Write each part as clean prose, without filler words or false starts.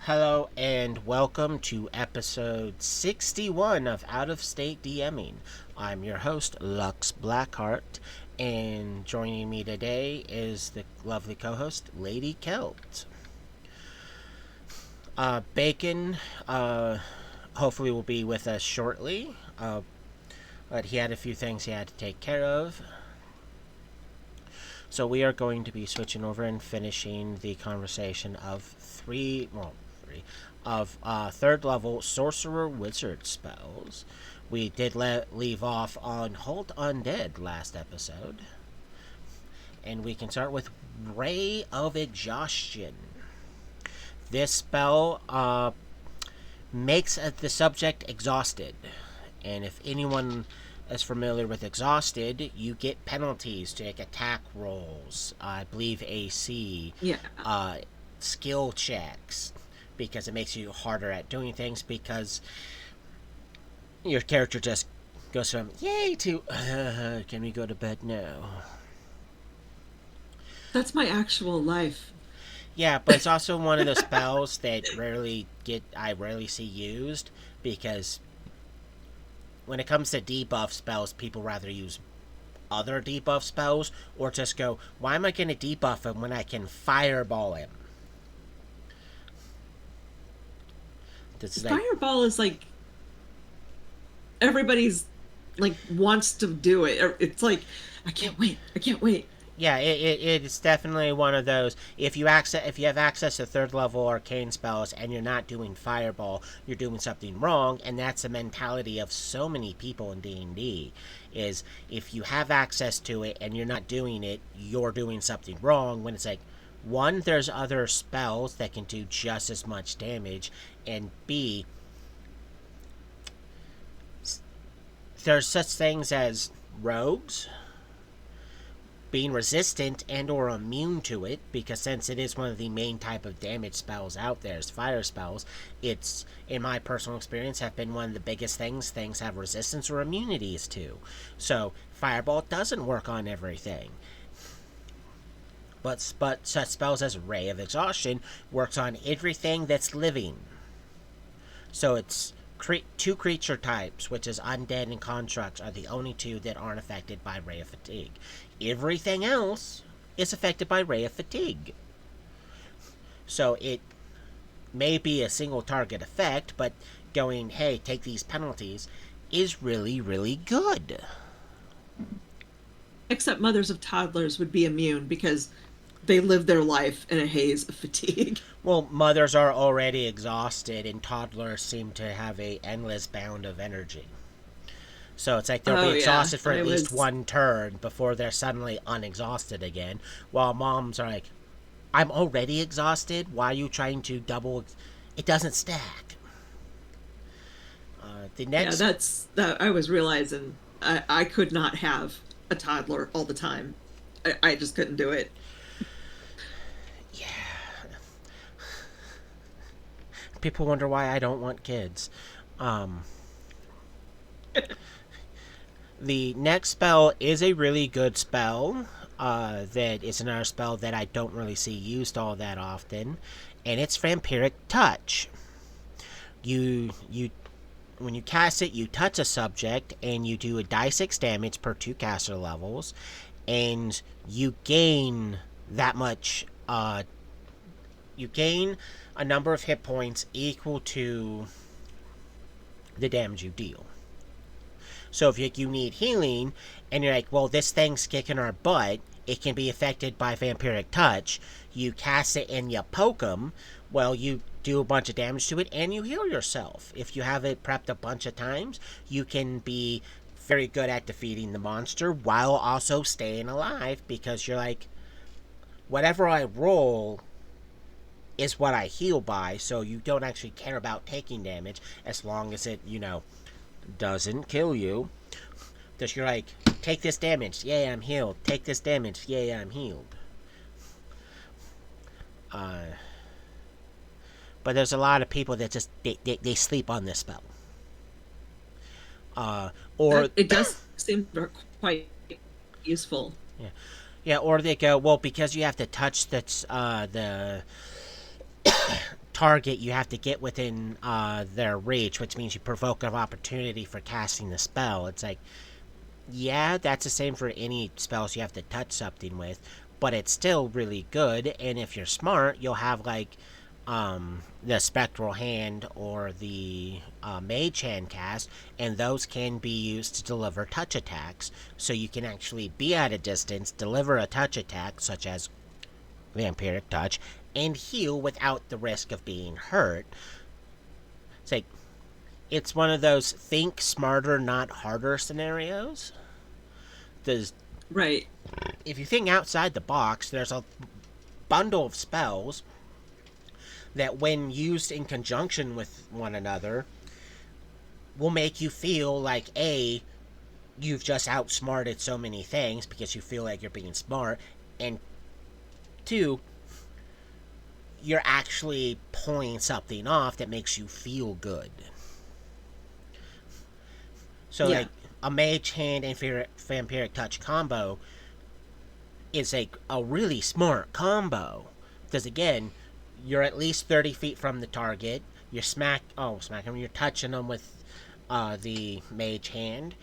Hello and welcome to episode 61 of Out of State DMing. I'm your host, lluksblackheart, and joining me today is the lovely co-host, LadyCelt. Bacon, hopefully will be with us shortly, but he had a few things he had to take care of. So we are going to be switching over and finishing the conversation of third level sorcerer wizard spells. We did leave off on Halt Undead last episode. And we can start with Ray of Exhaustion. This spell makes the subject exhausted. And if anyone is familiar with exhausted, you get penalties to take attack rolls, I believe AC, skill checks, because it makes you harder at doing things, because your character just goes from yay to can we go to bed now. That's my actual life. Yeah, but it's also one of the spells that I rarely see used, because when it comes to debuff spells, people rather use other debuff spells, or just go, why am I going to debuff him when I can fireball him? Fireball is like everybody's wants to do it. It's like I can't wait. I can't wait. Yeah, it's definitely one of those. If you have access to third level arcane spells and you're not doing fireball, you're doing something wrong, and that's the mentality of so many people in D&D. Is if you have access to it and you're not doing it, you're doing something wrong. When it's like, one, there's other spells that can do just as much damage, and B, there's such things as rogues being resistant and or immune to it, because since it is one of the main type of damage spells out there is fire spells, it's, in my personal experience, have been one of the biggest things have resistance or immunities to. So fireball doesn't work on everything, but such spells as Ray of Exhaustion works on everything that's living. So it's two creature types, which is undead and constructs, are the only two that aren't affected by Ray of Fatigue. Everything else is affected by Ray of Fatigue. So it may be a single target effect, but going, hey, take these penalties, is really, really good. Except mothers of toddlers would be immune because they live their life in a haze of fatigue. Well, mothers are already exhausted, and toddlers seem to have a endless bound of energy. So it's like they'll be exhausted for at least one turn before they're suddenly unexhausted again, while moms are like, I'm already exhausted, why are you trying to double? It doesn't stack. The next... Yeah, that I was realizing I could not have a toddler all the time. I just couldn't do it. Yeah. People wonder why I don't want kids. The next spell is a really good spell. That is another spell that I don't really see used all that often, and it's Vampiric Touch. When you cast it, you touch a subject, and you do a d6 damage per 2 caster levels, and you gain that much. You gain a number of hit points equal to the damage you deal. So if you need healing, and you're like, well, this thing's kicking our butt, it can be affected by Vampiric Touch. You cast it and you poke them, well, you do a bunch of damage to it, and you heal yourself. If you have it prepped a bunch of times, you can be very good at defeating the monster while also staying alive, because you're like, whatever I roll is what I heal by, so you don't actually care about taking damage as long as it, doesn't kill you. Because you're like, take this damage, yay, I'm healed. Take this damage, yay, I'm healed. But there's a lot of people that just, they sleep on this spell. Or it does seem quite useful. Yeah. Yeah, or they go, well, because you have to touch the target, you have to get within their reach, which means you provoke an opportunity for casting the spell. It's like, yeah, that's the same for any spells you have to touch something with, but it's still really good. And if you're smart, you'll have like the spectral hand or the mage hand cast, and those can be used to deliver touch attacks. So you can actually be at a distance, deliver a touch attack, such as vampiric touch, and heal without the risk of being hurt. It's like, it's one of those think smarter, not harder scenarios. Does Right. If you think outside the box, there's a bundle of spells that, when used in conjunction with one another, will make you feel like you've just outsmarted so many things because you feel like you're being smart, and two, you're actually pulling something off that makes you feel good. So, Yeah. like, a mage hand and vampiric touch combo is a really smart combo. Because, again, you're at least 30 feet from the target. You're smacking them. You're touching them with the mage hand.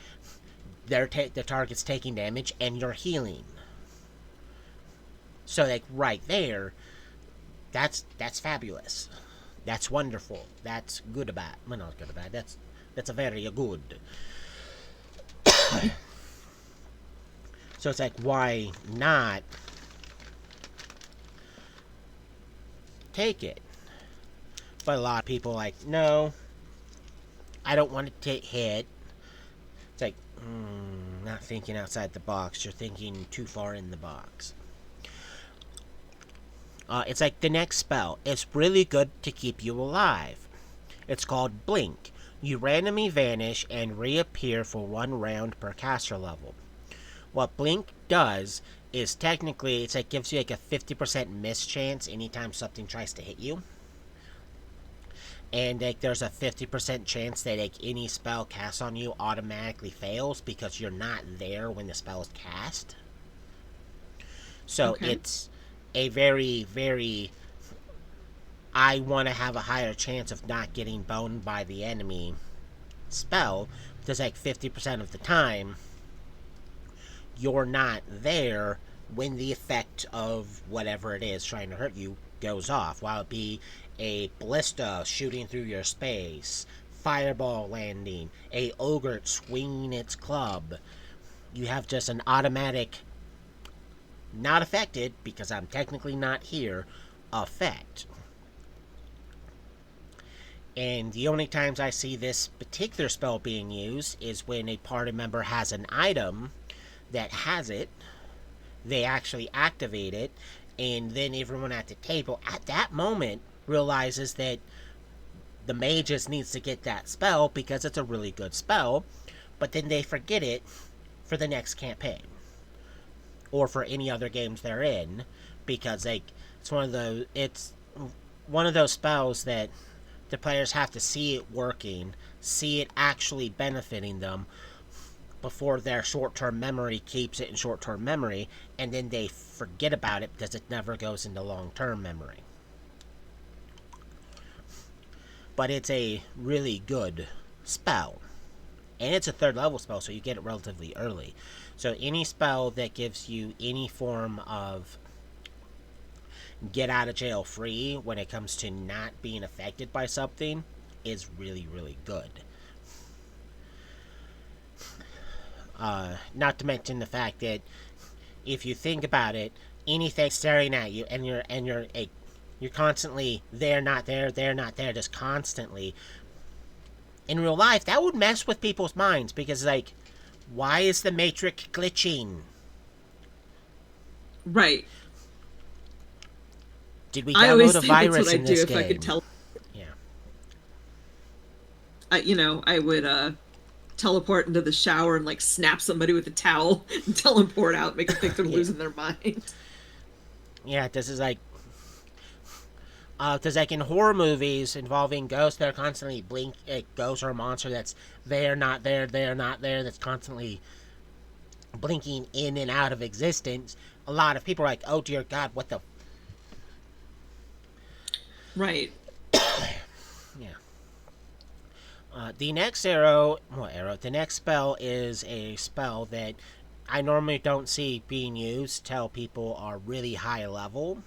The target's taking damage, and you're healing. So, like, right there, that's fabulous. That's wonderful. That's good about. Well, not good about. That's a very good. So it's like, why not take it? But a lot of people are like, no, I don't want to take hit. It's like, not thinking outside the box. You're thinking too far in the box. It's like the next spell. It's really good to keep you alive. It's called Blink. You randomly vanish and reappear for 1 round per caster level. What Blink does is, technically, it's like gives you like a 50% miss chance anytime something tries to hit you. And like there's a 50% chance that like any spell cast on you automatically fails because you're not there when the spell is cast. So Okay. it's a very, very, I want to have a higher chance of not getting boned by the enemy spell, because like 50% of the time you're not there when the effect of whatever it is trying to hurt you goes off. While it be a ballista shooting through your space, fireball landing, a ogre swinging its club, you have just an automatic, not affected because I'm technically not here, effect. And the only times I see this particular spell being used is when a party member has an item that has it, they actually activate it, and then everyone at the table at that moment realizes that the magus needs to get that spell because it's a really good spell, but then they forget it for the next campaign or for any other games they're in, because like it's one of those spells that the players have to see it working, see it actually benefiting them before their short-term memory keeps it in short-term memory, and then they forget about it because it never goes into long-term memory. But it's a really good spell. And it's a 3rd level spell, so you get it relatively early. So any spell that gives you any form of get out of jail free when it comes to not being affected by something is really, really good. Not to mention the fact that if you think about it, anything staring at you and you're constantly there, not there, there, not there, just constantly. In real life, that would mess with people's minds because, like, why is the matrix glitching? Right. Did we I download always a think that's what virus I'd in do this if I could game? tell. Yeah. I would teleport into the shower and like snap somebody with a towel and teleport out, make them think they're Yeah. losing their mind. Yeah, this is like, because like in horror movies involving ghosts, they're constantly blink. A ghost or a monster that's there, not there, there, not there. That's constantly blinking in and out of existence. A lot of people are like, "Oh dear God, what the?" Right. Yeah. The next spell is a spell that I normally don't see being used till people are really high level.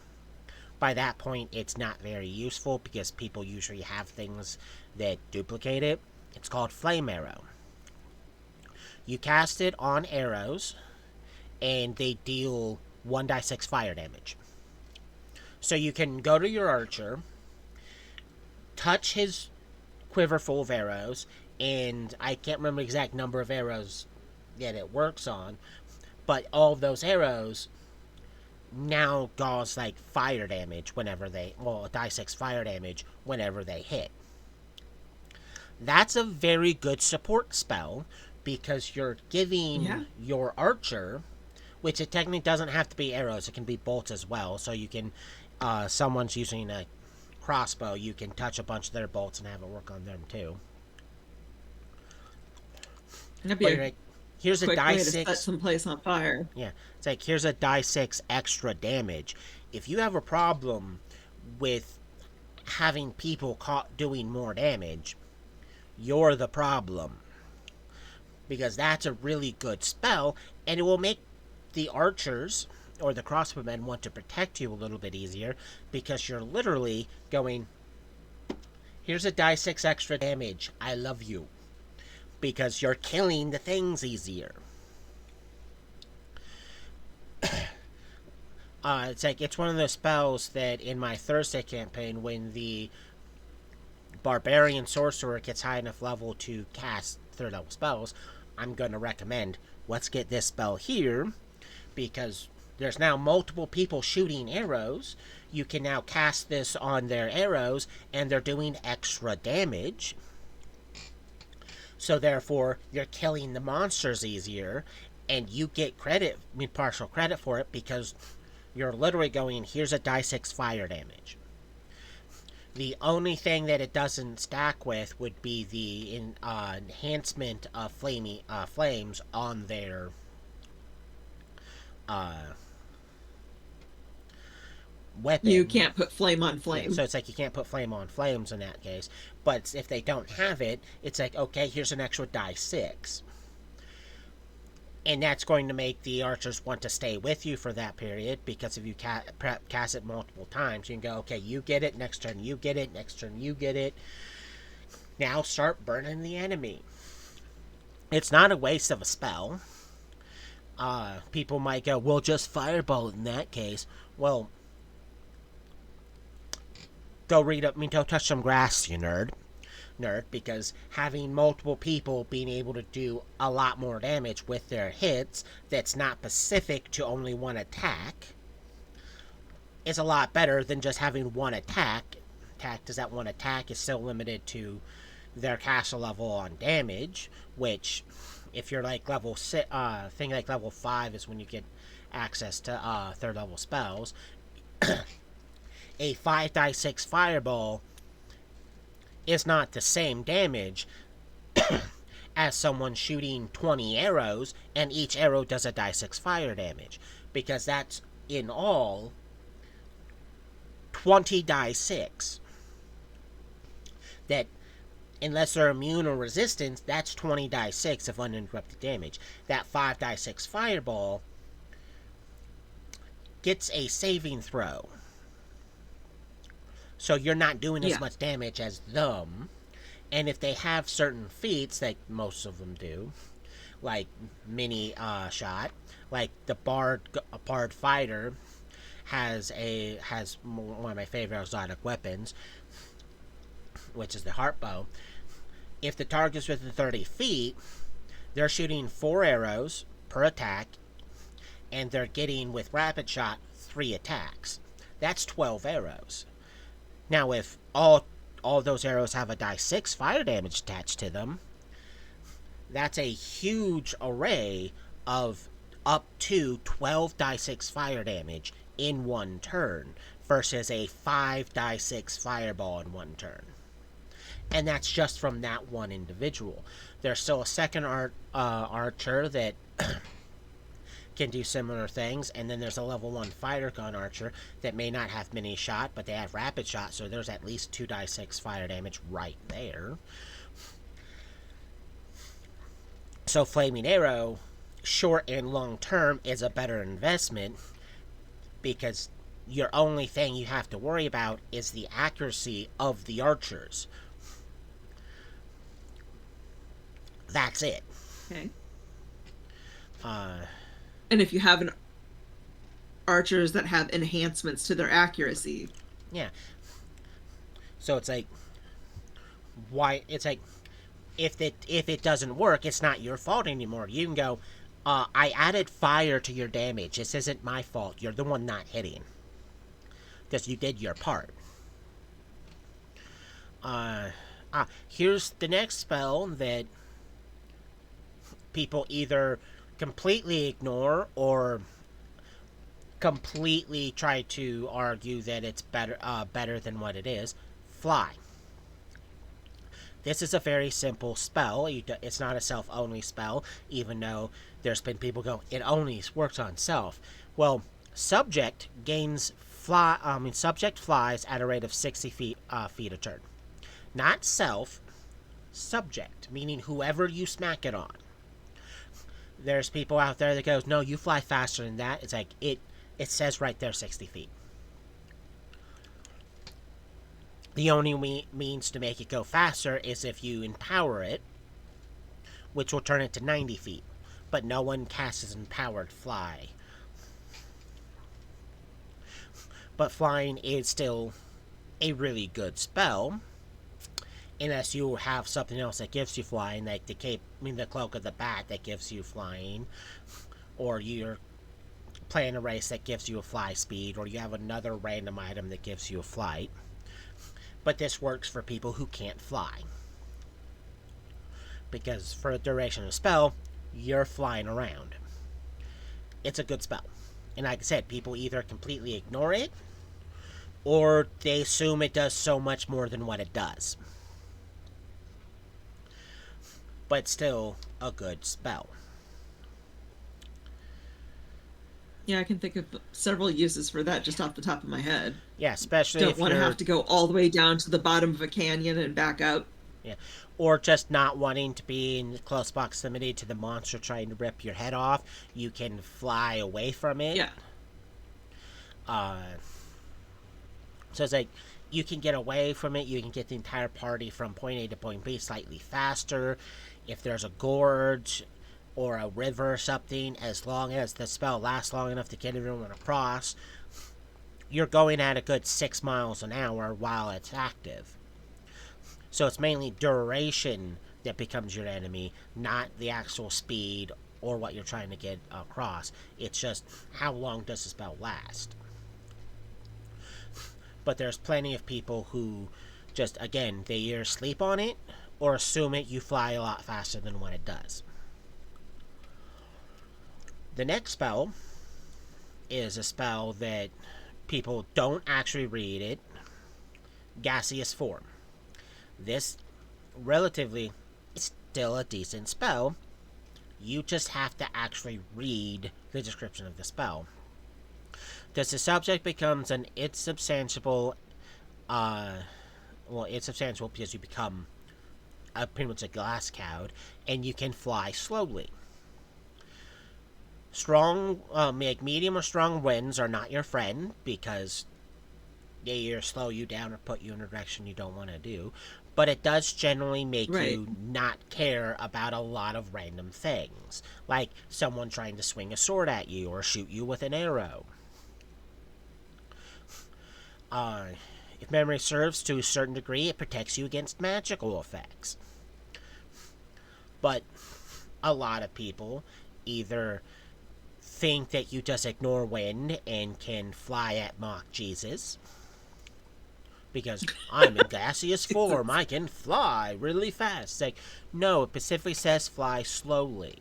By that point, it's not very useful because people usually have things that duplicate it. It's called Flame Arrow. You cast it on arrows, and they deal 1d6 fire damage. So you can go to your archer, touch his quiver full of arrows, and I can't remember the exact number of arrows that it works on, but all of those arrows now cause like fire damage whenever die 6 fire damage whenever they hit. That's a very good support spell because you're Yeah. giving your archer, which it technically doesn't have to be arrows, it can be bolts as well. So you can, someone's using a crossbow, you can touch a bunch of their bolts and have it work on them too. That'd be But a like, here's a quick die way to set 6. some place on fire. Yeah, it's like here's a die 6 extra damage. If you have a problem with having people caught doing more damage, you're the problem. Because that's a really good spell, and it will make the archers or the crossbowmen want to protect you a little bit easier because you're literally going, here's a die 6 extra damage. I love you. Because you're killing the things easier. It's like it's one of those spells that in my Thursday campaign, when the barbarian sorcerer gets high enough level to cast third level spells, I'm going to recommend let's get this spell here because there's now multiple people shooting arrows. You can now cast this on their arrows and they're doing extra damage. So therefore, you're killing the monsters easier and you get partial credit for it because you're literally going, here's a die 6 fire damage. The only thing that it doesn't stack with would be the enhancement of flames on their uh, weapon. You can't put flame on flame. So it's like you can't put flame on flames in that case. But if they don't have it, it's like, okay, here's an extra die 6. And that's going to make the archers want to stay with you for that period because if you cast it multiple times, you can go, okay, you get it, next turn you get it, next turn you get it. Now start burning the enemy. It's not a waste of a spell. People might go, well, just fireball in that case. Well, go touch some grass, you nerd, because having multiple people being able to do a lot more damage with their hits that's not specific to only one attack is a lot better than just having one attack. Does that one attack is still limited to their caster level on damage, which if you're like level 6, thing like level 5 is when you get access to third level spells. A 5 die 6 fireball is not the same damage as someone shooting 20 arrows and each arrow does a die 6 fire damage because that's in all 20 die 6 that unless they're immune or resistant, that's 20 die 6 of uninterrupted damage. That 5 die 6 fireball gets a saving throw. So you're not doing as much damage as them. And if they have certain feats, like most of them do, like mini shot, like the bard fighter has one of my favorite exotic weapons, which is the heart bow. If the target's within 30 feet, they're shooting 4 arrows per attack, and they're getting with rapid shot 3 attacks. That's 12 arrows. Now, if all those arrows have a die 6 fire damage attached to them, that's a huge array of up to 12 die 6 fire damage in one turn versus a 5 die 6 fireball in one turn. And that's just from that one individual. There's still a second archer that can do similar things, and then there's a level 1 fighter gun archer that may not have mini shot, but they have rapid shot, so there's at least 2d6 fire damage right there. So flaming arrow, short and long term, is a better investment because your only thing you have to worry about is the accuracy of the archers. That's it. Okay. Uh, And if you have archers that have enhancements to their accuracy. yeah. So it's like, why? It's like, if it doesn't work, it's not your fault anymore. You can go, I added fire to your damage. This isn't my fault. You're the one not hitting. Because you did your part. Here's the next spell that people either completely ignore or completely try to argue that it's better than what it is. Fly. This is a very simple spell. It's not a self-only spell, even though there's been people go, it only works on self. Well, subject subject flies at a rate of 60 feet a turn. Not self, subject, meaning whoever you smack it on. There's people out there that goes, no, you fly faster than that. It's like, it says right there 60 feet. The only means to make it go faster is if you empower it, which will turn it to 90 feet. But no one casts empowered fly. But flying is still a really good spell, unless you have something else that gives you flying, like the cloak of the bat that gives you flying, or you're playing a race that gives you a fly speed, or you have another random item that gives you a flight. But this works for people who can't fly, because for the duration of the spell, you're flying around. It's a good spell. And like I said, people either completely ignore it, or they assume it does so much more than what it does. But still a good spell. Yeah, I can think of several uses for that just off the top of my head. Yeah, especially Don't if want to you're... have to go all the way down to the bottom of a canyon and back up. Yeah. Or just not wanting to be in close proximity to the monster trying to rip your head off. You can fly away from it. Yeah. So it's like, you can get away from it. You can get the entire party from point A to point B slightly faster. If there's a gorge or a river or something, as long as the spell lasts long enough to get everyone across, you're going at a good 6 miles an hour while it's active. So it's mainly duration that becomes your enemy, not the actual speed or what you're trying to get across. It's just, how long does the spell last? But there's plenty of people who just, again, they either sleep on it or assume you fly a lot faster than what it does. The next spell is a spell that people don't actually read it. Gaseous form. This, relatively, is still a decent spell. You just have to actually read the description of the spell. Because the subject becomes an insubstantiable, insubstantial because you become pretty much a glass cloud, and you can fly slowly. Strong, medium or strong winds are not your friend, because they either slow you down or put you in a direction you don't want to do. But it does generally make you not care about a lot of random things, like someone trying to swing a sword at you or shoot you with an arrow. If memory serves, to a certain degree, it protects you against magical effects. But a lot of people either think that you just ignore wind and can fly at Mach Jesus, because I'm in gaseous form, I can fly really fast. It's like, no, it specifically says fly slowly.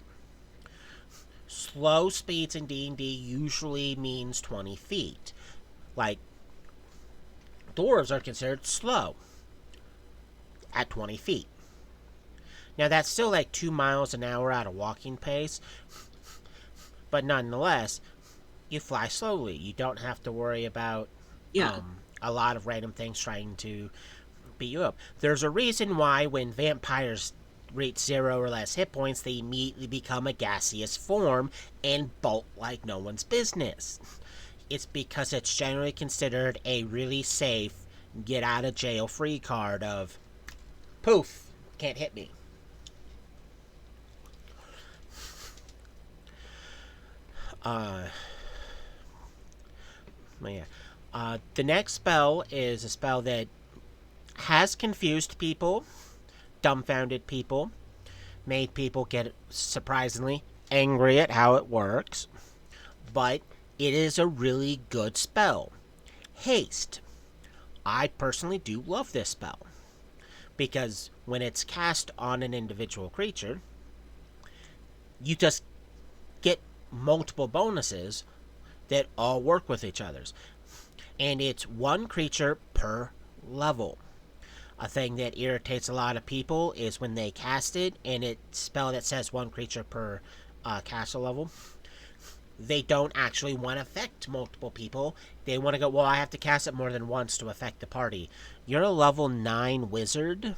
Slow speeds in D&D usually means 20 feet. Like, dwarves are considered slow at 20 feet. Now, that's still like 2 miles an hour at a walking pace, but nonetheless, you fly slowly. You don't have to worry about Yeah. a lot of random things trying to beat you up. There's a reason why when vampires reach 0 or less hit points, they immediately become a gaseous form and bolt like no one's business. It's because it's generally considered a really safe get out of jail free card of poof, can't hit me. Uh, yeah. The next spell is a spell that has confused people, dumbfounded people, made people get surprisingly angry at how it works, but it is a really good spell. Haste. I personally do love this spell because when it's cast on an individual creature, you just get multiple bonuses that all work with each other's. And it's one creature per level. A thing that irritates a lot of people is when they cast it and it's spell that says one creature per castle level. They don't actually want to affect multiple people. They want to go, well, I have to cast it more than once to affect the party. You're a level 9 wizard.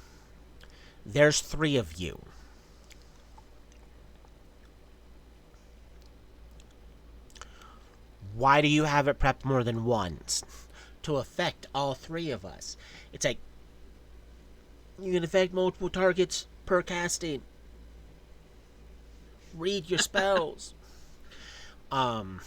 There's 3 of you. Why do you have it prepped more than once? To affect all 3 of us. It's like, you can affect multiple targets per casting. Read your spells. Um,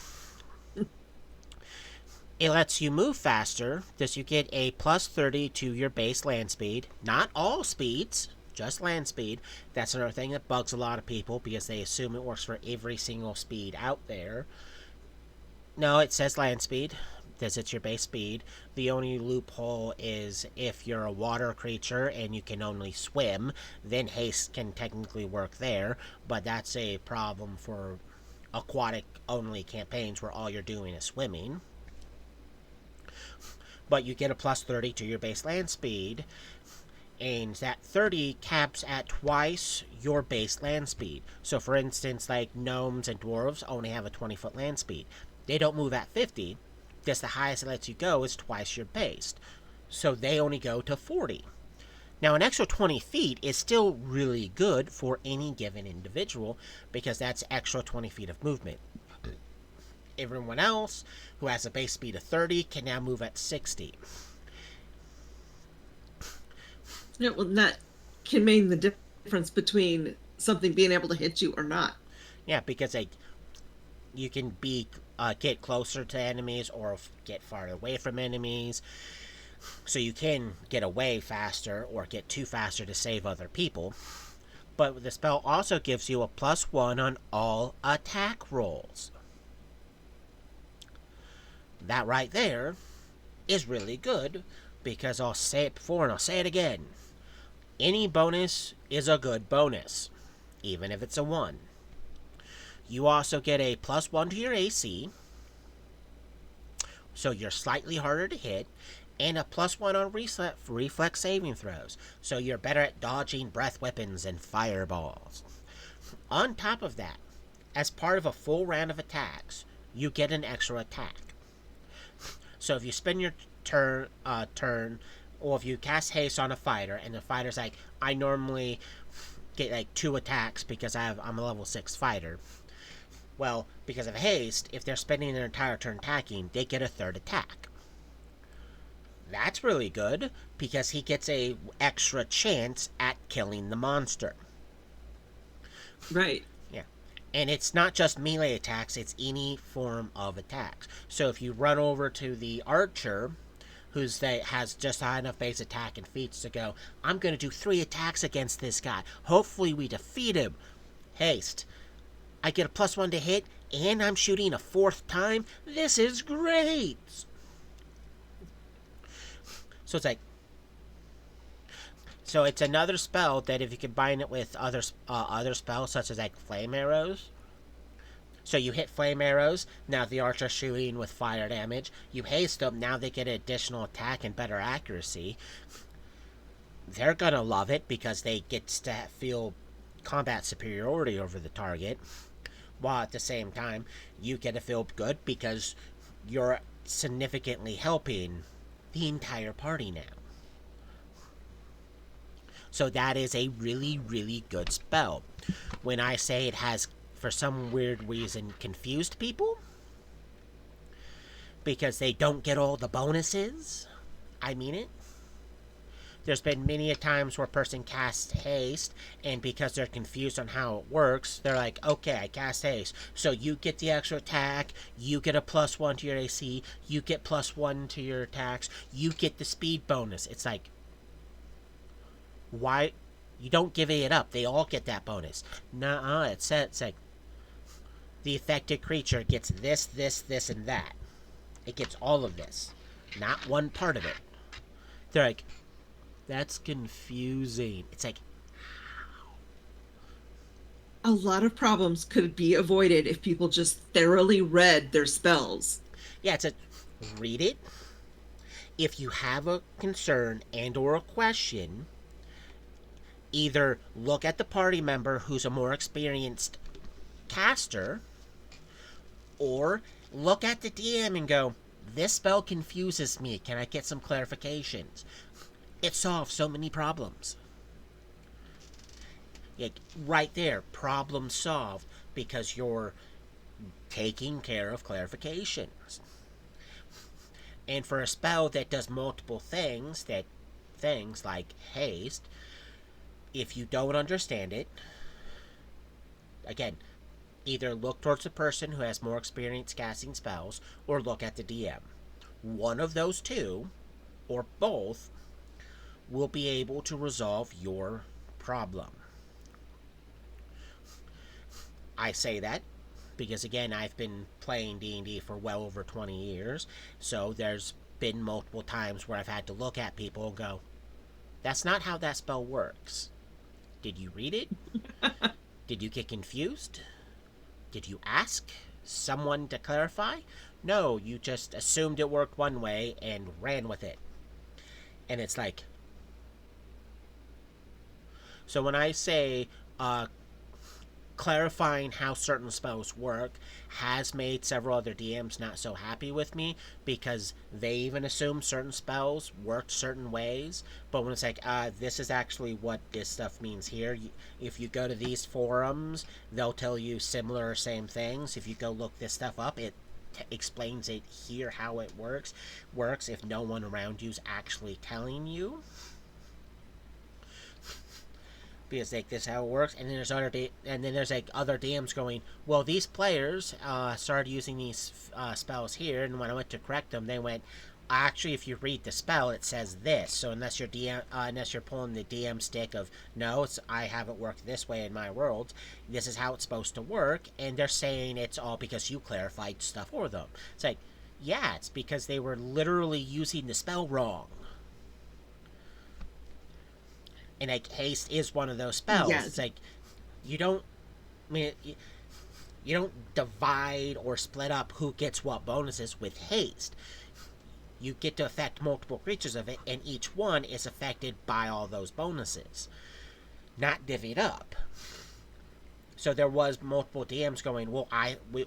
it lets you move faster. Does you get a plus 30 to your base land speed? Not all speeds, just land speed. That's another thing that bugs a lot of people because they assume it works for every single speed out there. No, it says land speed. Because it's your base speed. The only loophole is if you're a water creature and you can only swim, then haste can technically work there. But that's a problem for aquatic only campaigns where all you're doing is swimming. But you get a plus 30 to your base land speed, and that 30 caps at twice your base land speed. So for instance, like gnomes and dwarves only have a 20-foot land speed. They don't move at 50. Just the highest it lets you go is twice your base. So they only go to 40. Now, an extra 20 feet is still really good for any given individual because that's extra 20 feet of movement. Everyone else who has a base speed of 30 can now move at 60. Yeah, well, that can mean the difference between something being able to hit you or not. Yeah, because like you can get closer to enemies or get farther away from enemies. So you can get away faster or get too faster to save other people. But the spell also gives you a +1 on all attack rolls. That right there is really good because I'll say it before and I'll say it again. Any bonus is a good bonus, even if it's a 1. You also get a +1 to your AC, so you're slightly harder to hit, and a +1 on reflex saving throws, so you're better at dodging breath weapons and fireballs. On top of that, as part of a full round of attacks, you get an extra attack. So if you spend your turn, or if you cast haste on a fighter, and the fighter's like, I normally get like 2 attacks because I'm a level 6 fighter. Well, because of haste, if they're spending their entire turn attacking, they get a 3rd attack. That's really good because he gets a extra chance at killing the monster. Right. Yeah. And it's not just melee attacks, it's any form of attacks. So if you run over to the archer, has just high enough base attack and feats to go, I'm going to do 3 attacks against this guy. Hopefully we defeat him. Haste. I get a +1 to hit, and I'm shooting a 4th time. This is great. So it's like, so it's another spell that if you combine it with other spells such as like flame arrows. So you hit flame arrows, now the archer's shooting with fire damage. You haste them, now they get an additional attack and better accuracy. They're gonna love it because they get to feel combat superiority over the target. while at the same time you get to feel good because you're significantly helping the entire party now. So that is a really, really good spell. When I say it has, for some weird reason, confused people because they don't get all the bonuses, I mean it. There's been many a times where a person casts haste, and because they're confused on how it works, they're like, okay, I cast haste. So you get the extra attack, you get a +1 to your AC, you get +1 to your attacks, you get the speed bonus. It's like, why? You don't give it up. They all get that bonus. Nuh-uh. It's like, the affected creature gets this, this, this, and that. It gets all of this, not one part of it. They're like, that's confusing. It's like, A lot of problems could be avoided if people just thoroughly read their spells. yeah, it's a read it. If you have a concern and or a question, either look at the party member who's a more experienced caster, or look at the DM and go, this spell confuses me. Can I get some clarifications? It solves so many problems. Like, right there, problem solved because you're taking care of clarifications. And for a spell that does multiple things, that things like haste, if you don't understand it, again, either look towards the person who has more experience casting spells or look at the DM. One of those two, or both, will be able to resolve your problem. I say that because, again, I've been playing D&D for well over 20 years, so there's been multiple times where I've had to look at people and go, that's not how that spell works. Did you read it? Did you get confused? Did you ask someone to clarify? No, you just assumed it worked one way and ran with it. And it's like, so when I say clarifying how certain spells work has made several other DMs not so happy with me because they even assume certain spells worked certain ways. But when it's like, this is actually what this stuff means here. If you go to these forums, they'll tell you similar or same things. If you go look this stuff up, it explains it here how it works if no one around you's actually telling you, because like this is how it works. And then there's like other DMs going, well, these players started using these spells here, and when I went to correct them, they went, actually, if you read the spell, it says this. So unless you're pulling the DM stick of no, I have it worked this way in my world, this is how it's supposed to work, and they're saying it's all because you clarified stuff for them. It's like, yeah, it's because they were literally using the spell wrong. And like haste is one of those spells. It's Yes. like you don't, I mean, you don't divide or split up who gets what bonuses with haste. You get to affect multiple creatures of it, and each one is affected by all those bonuses, not divvied up. So there was multiple DMs going, well,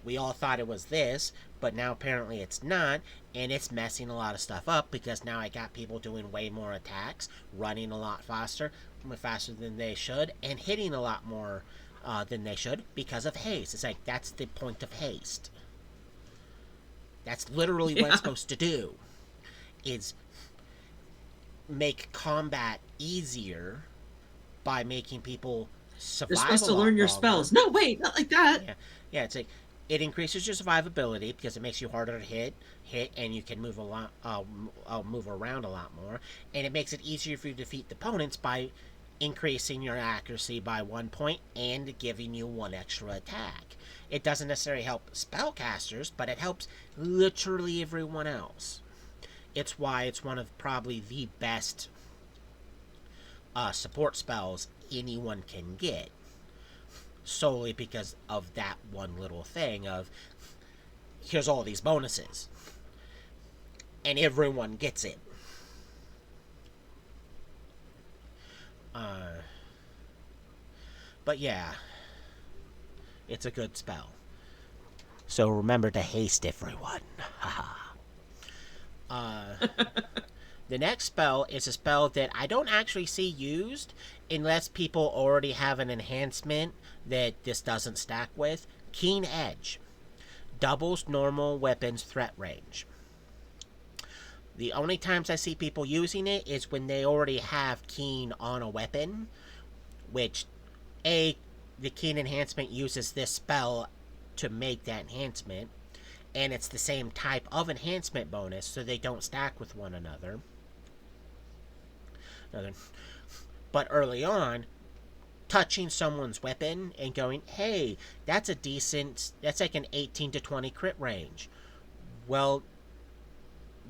we all thought it was this, but now apparently it's not, and it's messing a lot of stuff up because now I got people doing way more attacks, running a lot faster than they should, and hitting a lot more than they should because of haste. It's like, that's the point of haste. That's literally what it's Yeah. supposed to do, is make combat easier by making people You're survive supposed a to learn lot your longer. spells. No, wait, not like that. Yeah, yeah. It's like it increases your survivability because it makes you harder to hit, and you can move a lot, move around a lot more, and it makes it easier for you to defeat the opponents by increasing your accuracy by 1 point and giving you one extra attack. It doesn't necessarily help spellcasters, but it helps literally everyone else. It's why it's one of probably the best support spells anyone can get, solely because of that one little thing of here's all these bonuses and everyone gets it. uh, but yeah, it's a good spell. So remember to haste everyone. uh, the next spell is a spell that I don't actually see used unless people already have an enhancement that this doesn't stack with. Keen Edge. Doubles normal weapons threat range. The only times I see people using it is when they already have Keen on a weapon, which, the Keen enhancement uses this spell to make that enhancement, and it's the same type of enhancement bonus, so they don't stack with one another. But early on, touching someone's weapon and going, hey, that's like an 18 to 20 crit range. Well,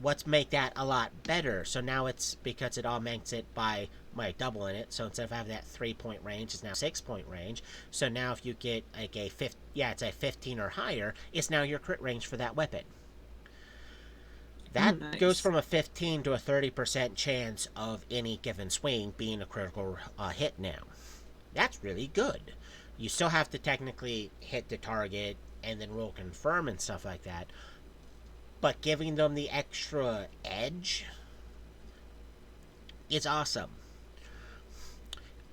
let's make that a lot better. So now it's, because it augments it by doubling it. So instead of having that 3-point range, it's now 6-point range. So now if you get like it's a 15 or higher, it's now your crit range for that weapon. That goes Nice. from a 15 to a 30% chance of any given swing being a critical hit now. That's really good. You still have to technically hit the target and then roll confirm and stuff like that. But giving them the extra edge is awesome.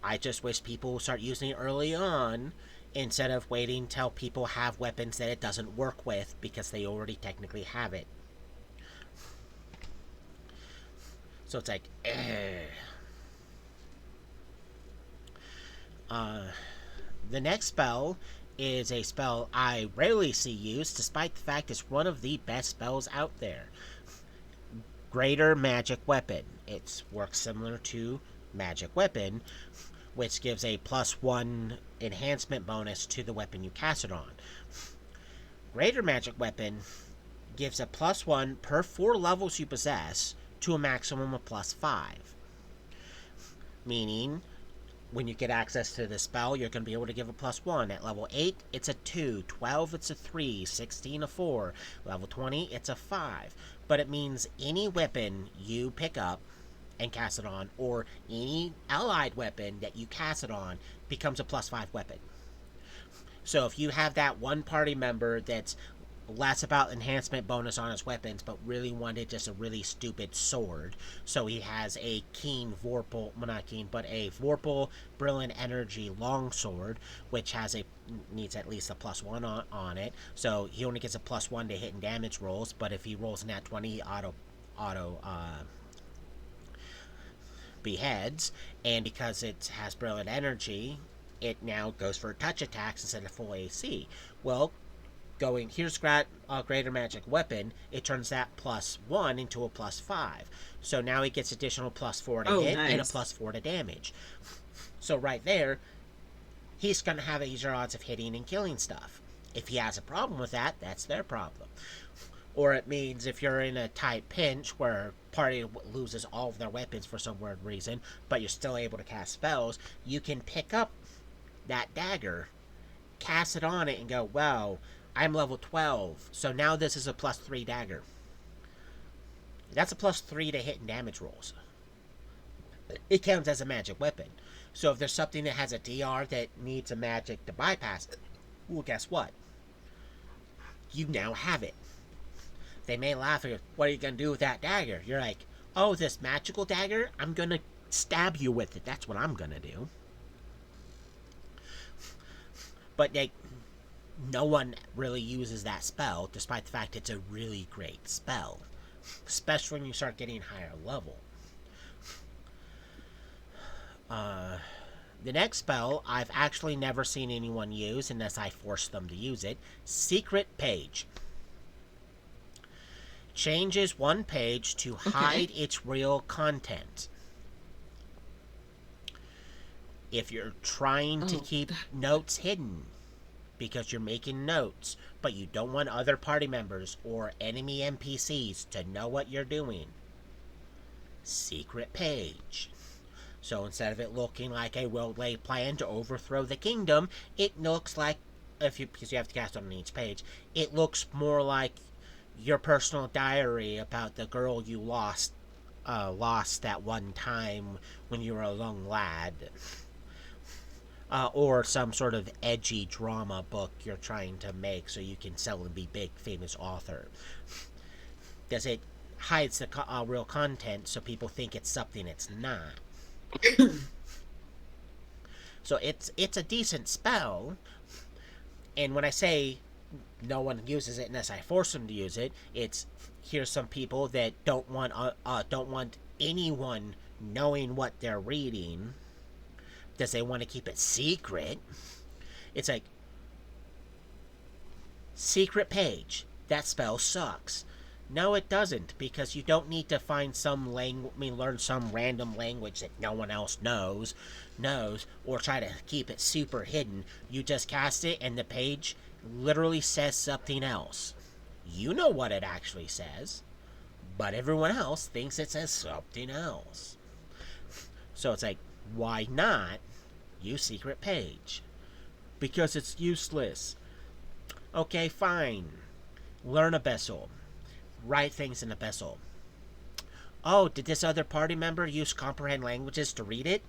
I just wish people would start using it early on instead of waiting till people have weapons that it doesn't work with because they already technically have it. So it's like, the next spell is a spell I rarely see used, despite the fact it's one of the best spells out there. Greater Magic Weapon. It works similar to Magic Weapon, which gives a +1 enhancement bonus to the weapon you cast it on. Greater Magic Weapon gives a +1 per 4 levels you possess to a maximum of +5. Meaning, when you get access to this spell, you're going to be able to give a +1. At level 8, it's a 2. 12, it's a 3. 16, a 4. Level 20, it's a 5. But it means any weapon you pick up and cast it on, or any allied weapon that you cast it on, becomes a +5 weapon. So if you have that one party member that's less about enhancement bonus on his weapons, but really wanted just a really stupid sword. So he has a keen Vorpal, well not keen, but a Vorpal Brilliant Energy longsword, which needs at least a +1 on it. So he only gets a +1 to hit and damage rolls, but if he rolls an @20, he auto beheads. And because it has Brilliant Energy, it now goes for touch attacks instead of full AC. Well, here's Greater Magic Weapon, it turns that +1 into a +5. So now he gets additional +4 to hit and a Nice. +4 to damage. So right there, he's going to have easier odds of hitting and killing stuff. If he has a problem with that, that's their problem. Or it means if you're in a tight pinch where party loses all of their weapons for some weird reason, but you're still able to cast spells, you can pick up that dagger, cast it on it, and go, wow, I'm level 12, so now this is a +3 dagger. That's a +3 to hit and damage rolls. It counts as a magic weapon. So if there's something that has a DR that needs a magic to bypass it, well, guess what? You now have it. They may laugh at you, what are you going to do with that dagger? You're like, oh, this magical dagger? I'm going to stab you with it. That's what I'm going to do. But no one really uses that spell, despite the fact it's a really great spell, especially when you start getting higher level. The next spell I've actually never seen anyone use unless I force them to use it. Secret Page. Changes one page to hide its real content. If you're trying to keep notes hidden because you're making notes, but you don't want other party members or enemy NPCs to know what you're doing, Secret Page. So instead of it looking like a well-laid plan to overthrow the kingdom, it looks like, because you have to cast it on each page, it looks more like your personal diary about the girl you lost that one time when you were a young lad. or some sort of edgy drama book you're trying to make so you can sell and be big famous author. Does it hides the real content so people think it's something it's not. So it's a decent spell, and when I say no one uses it unless I force them to use it, it's here's some people that don't want anyone knowing what they're reading because they want to keep it secret. It's like secret page. That spell sucks. No, it doesn't, because you don't need to find some learn some random language that no one else knows, or try to keep it super hidden. You just cast it, and the page literally says something else. You know what it actually says, but everyone else thinks it says something else. So it's like, why not use secret page? Because it's useless. Okay, fine. Learn Abyssal. Write things in Abyssal. Oh, did this other party member use comprehend languages to read it?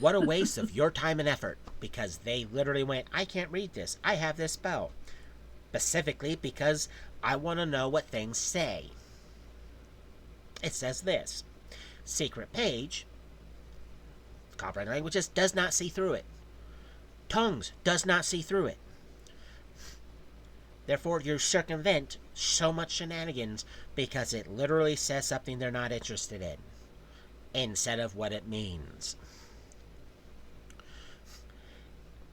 What a waste of your time and effort, because they literally went, I can't read this. I have this spell. Specifically because I want to know what things say. It says this. Secret page, comprehend languages, does not see through it. Tongues does not see through it. Therefore, you circumvent so much shenanigans because it literally says something they're not interested in instead of what it means.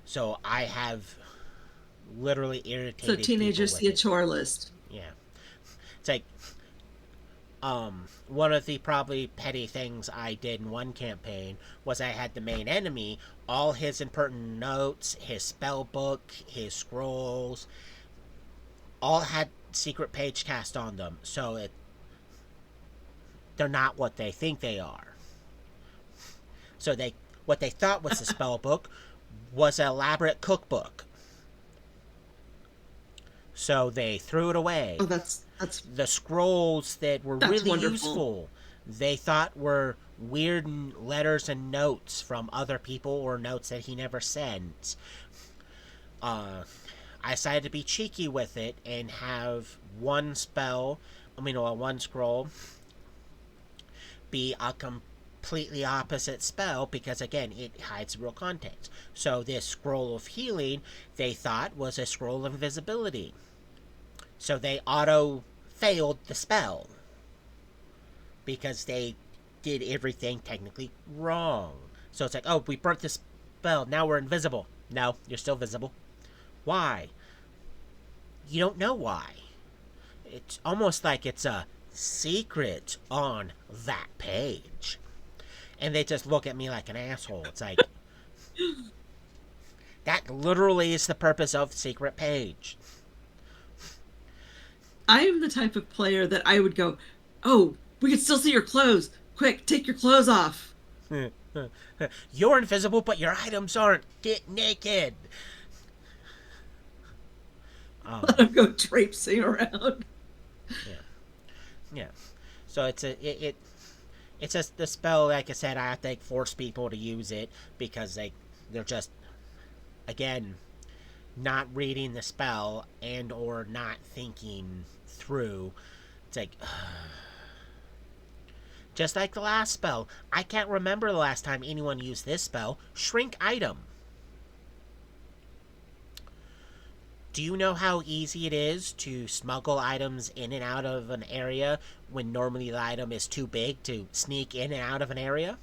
So I have literally irritated So teenagers people see a with it. chore list. Yeah. It's like one of the probably petty things I did in one campaign was I had the main enemy, all his important notes, his spell book, his scrolls, all had secret page cast on them, so they're not what they think they are. So what they thought was a spell book was an elaborate cookbook. So they threw it away. Oh, that's The scrolls that were that's really wonderful. useful, they thought were weird letters and notes from other people or notes that he never sent. I decided to be cheeky with it and have one scroll be a completely opposite spell because, again, it hides real content. So this scroll of healing, they thought was a scroll of invisibility. So they auto-failed the spell because they did everything technically wrong. So it's like, oh, we burnt this spell, now we're invisible. No, you're still visible. Why? You don't know why. It's almost like it's a secret on that page. And they just look at me like an asshole. It's like, that literally is the purpose of secret page. I am the type of player that I would go, "Oh, we can still see your clothes. Quick, take your clothes off." You're invisible, but your items aren't. Get naked. Let them go traipsing around. Yeah, yeah. So it's just the spell. Like I said, I have to force people to use it because they're just, again, not reading the spell and or not thinking through. It's like just like the last spell. I can't remember the last time anyone used this spell. Shrink item. Do you know how easy it is to smuggle items in and out of an area when normally the item is too big to sneak in and out of an area?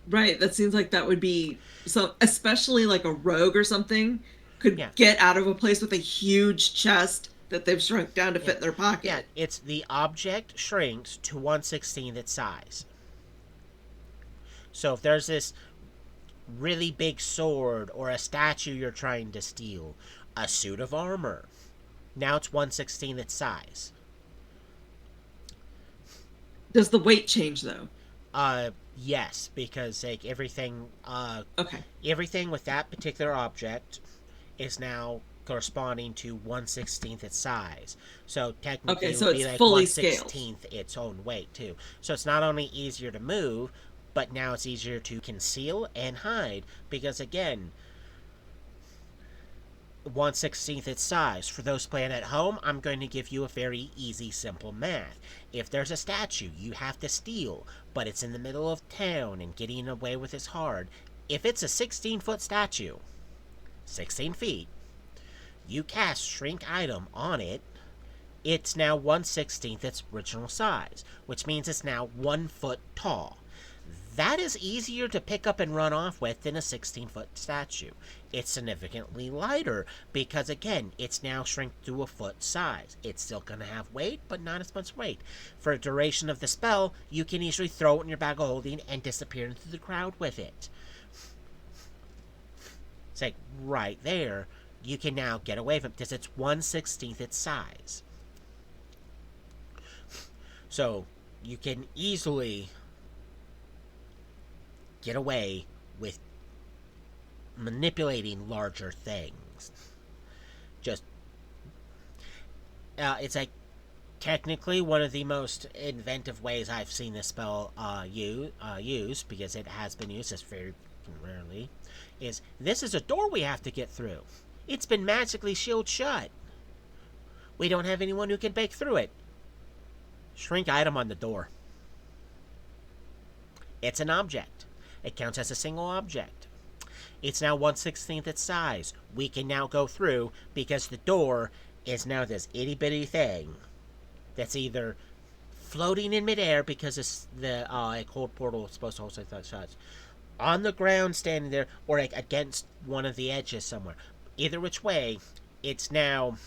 Right, that seems like that would be so, especially like a rogue or something could Yeah. get out of a place with a huge chest that they've shrunk down to Yeah. fit in their Yeah, pocket. it's the object shrinks to 1/16 its size. So if there's this really big sword or a statue you're trying to steal, a suit of armor, now it's 1/16 its size. Does the weight change though? Yes, because like Okay. everything with that particular object is now corresponding to 1/16 its size. So technically Okay, it so would be it's like fully one scaled. sixteenth its own weight too. So it's not only easier to move, but now it's easier to conceal and hide because, again, 1/16 its size. For those playing at home, I'm going to give you a very easy, simple math. If there's a statue you have to steal, but it's in the middle of town and getting away with is hard, if it's a 16-foot statue, 16 feet, you cast Shrink Item on it, it's now 1/16 its original size, which means it's now 1 foot tall. That is easier to pick up and run off with than a 16-foot statue. It's significantly lighter because, again, it's now shrunk to a foot size. It's still going to have weight, but not as much weight. For the duration of the spell, you can easily throw it in your bag of holding and disappear into the crowd with it. It's like right there, you can now get away from it because it's 1/16 its size. So you can easily get away with manipulating larger things. Just, it's like technically one of the most inventive ways I've seen this spell used, because it has been used as very rarely, is this is a door we have to get through. It's been magically shielded shut. We don't have anyone who can break through it. Shrink Item on the door. It's an object. It counts as a single object. It's now 1/16 its size. We can now go through because the door is now this itty bitty thing that's either floating in midair because it's the a cold portal is supposed to hold such on the ground standing there, or like against one of the edges somewhere. Either which way, it's now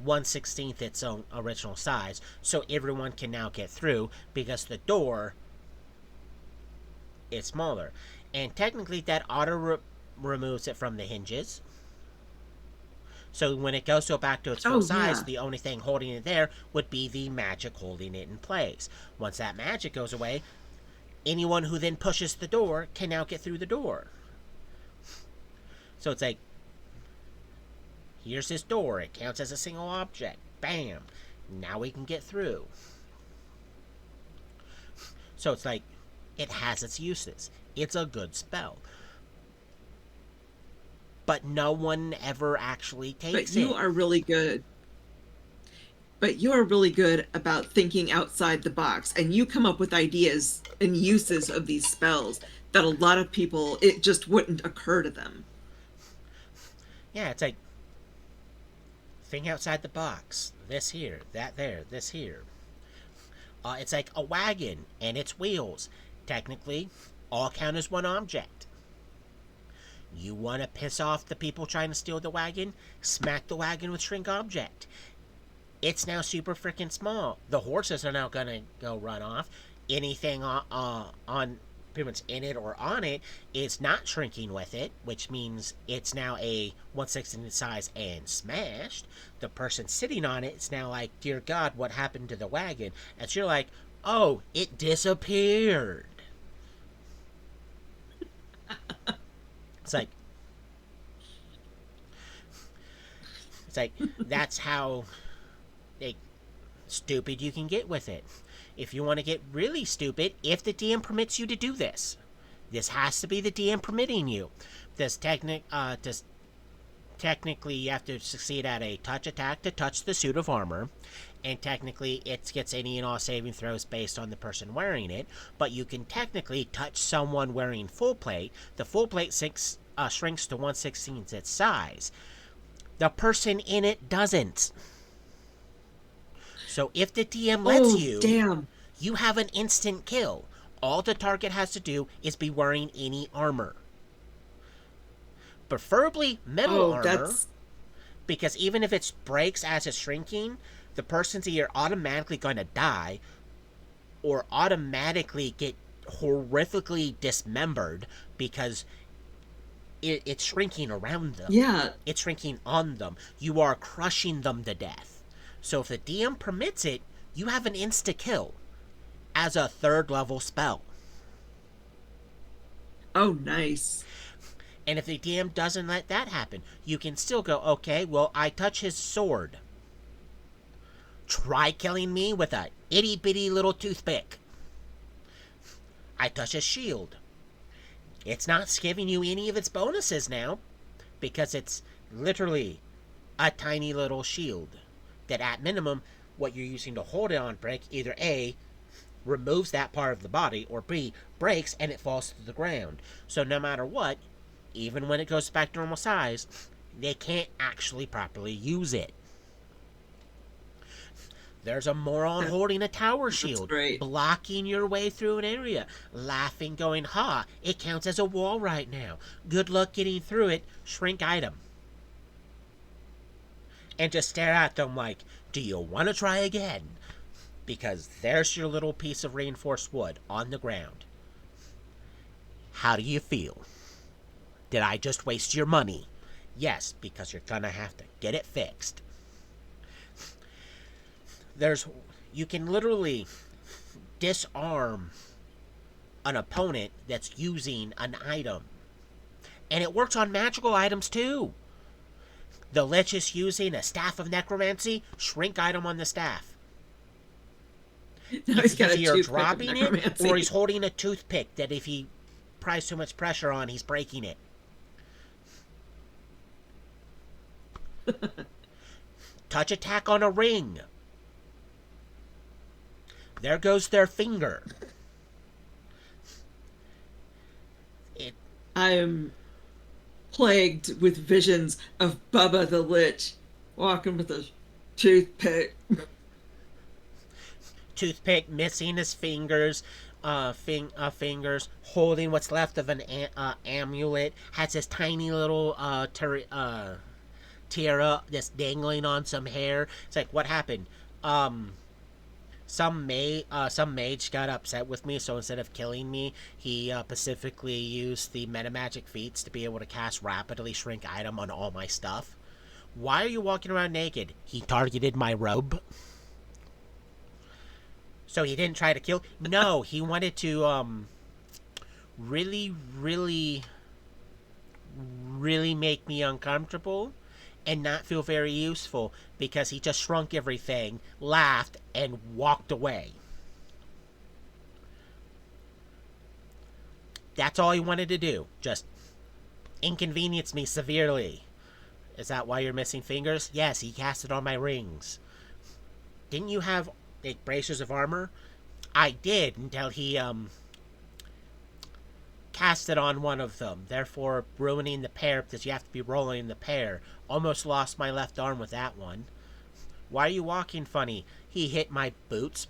1/16 its own original size, so everyone can now get through because the door is smaller. And technically that auto removes it from the hinges. So when it goes back to its full size, the only thing holding it there would be the magic holding it in place. Once that magic goes away, anyone who then pushes the door can now get through the door. So it's like, here's this door. It counts as a single object. Bam. Now we can get through. So it's like, it has its uses. It's a good spell. But no one ever actually takes it. But you are really good. But you are really good about thinking outside the box. And you come up with ideas and uses of these spells that a lot of people, it just wouldn't occur to them. Yeah, it's like, think outside the box. This here, that there, this here. It's like a wagon and its wheels. Technically, all count as one object. You want to piss off the people trying to steal the wagon? Smack the wagon with Shrink Object. It's now super freaking small. The horses are now going to go run off. Anything on pretty much in it or on it is not shrinking with it, which means it's now a 1/16 size and smashed. The person sitting on it is now like, dear God, what happened to the wagon? And so you're like, oh, it disappeared. It's like that's how stupid you can get with it. If you want to get really stupid, if the DM permits you to do this, this has to be the DM permitting you. Technically you have to succeed at a touch attack to touch the suit of armor, and technically it gets any and all saving throws based on the person wearing it, but you can technically touch someone wearing full plate. The full plate shrinks to 1/16 its size. The person in it doesn't. So if the DM lets you have an instant kill. All the target has to do is be wearing any armor. Preferably metal armor, because even if it breaks as it's shrinking, the person's either automatically going to die or automatically get horrifically dismembered because it's shrinking around them. Yeah. It's shrinking on them. You are crushing them to death. So if the DM permits it, you have an insta-kill as a 3rd level spell. Oh, nice. And if the DM doesn't let that happen, you can still go, okay, well, I touch his sword. Try killing me with a itty-bitty little toothpick. I touch his shield. It's not giving you any of its bonuses now because it's literally a tiny little shield that at minimum what you're using to hold it on break either A removes that part of the body or B breaks and it falls to the ground. So no matter what, even when it goes back to normal size, they can't actually properly use it. There's a moron That, holding a tower that's shield, great. blocking your way through an area, laughing, going, ha, it counts as a wall right now. Good luck getting through it. Shrink item. And just stare at them like, do you want to try again? Because there's your little piece of reinforced wood on the ground. How do you feel? Did I just waste your money? Yes, because you're gonna have to get it fixed. There's you can literally disarm an opponent that's using an item. And it works on magical items too. The Lich is using a staff of necromancy, shrink item on the staff. Now It's he's got a either toothpick of dropping it necromancy. or he's holding a toothpick that if he applies too much pressure on, he's breaking it. Touch attack on a ring. There goes their finger. It I am plagued with visions of Bubba the Lich walking with a toothpick. toothpick missing his fingers, fingers, holding what's left of an amulet, has this tiny little tiara that's dangling on some hair. It's like, what happened? Some mage got upset with me, so instead of killing me, he specifically used the metamagic feats to be able to cast rapidly shrink item on all my stuff. Why are you walking around naked? He targeted my robe. So he didn't try to kill. No, he wanted to really, really, really make me uncomfortable and not feel very useful because he just shrunk everything, laughed, and walked away. That's all he wanted to do. Just inconvenience me severely. Is that why you're missing fingers? Yes, he cast it on my rings. Didn't you have like bracers of armor? I did until he cast it on one of them, therefore ruining the pair because you have to be rolling the pair. Almost lost my left arm with that one. Why are you walking funny? He hit my boots.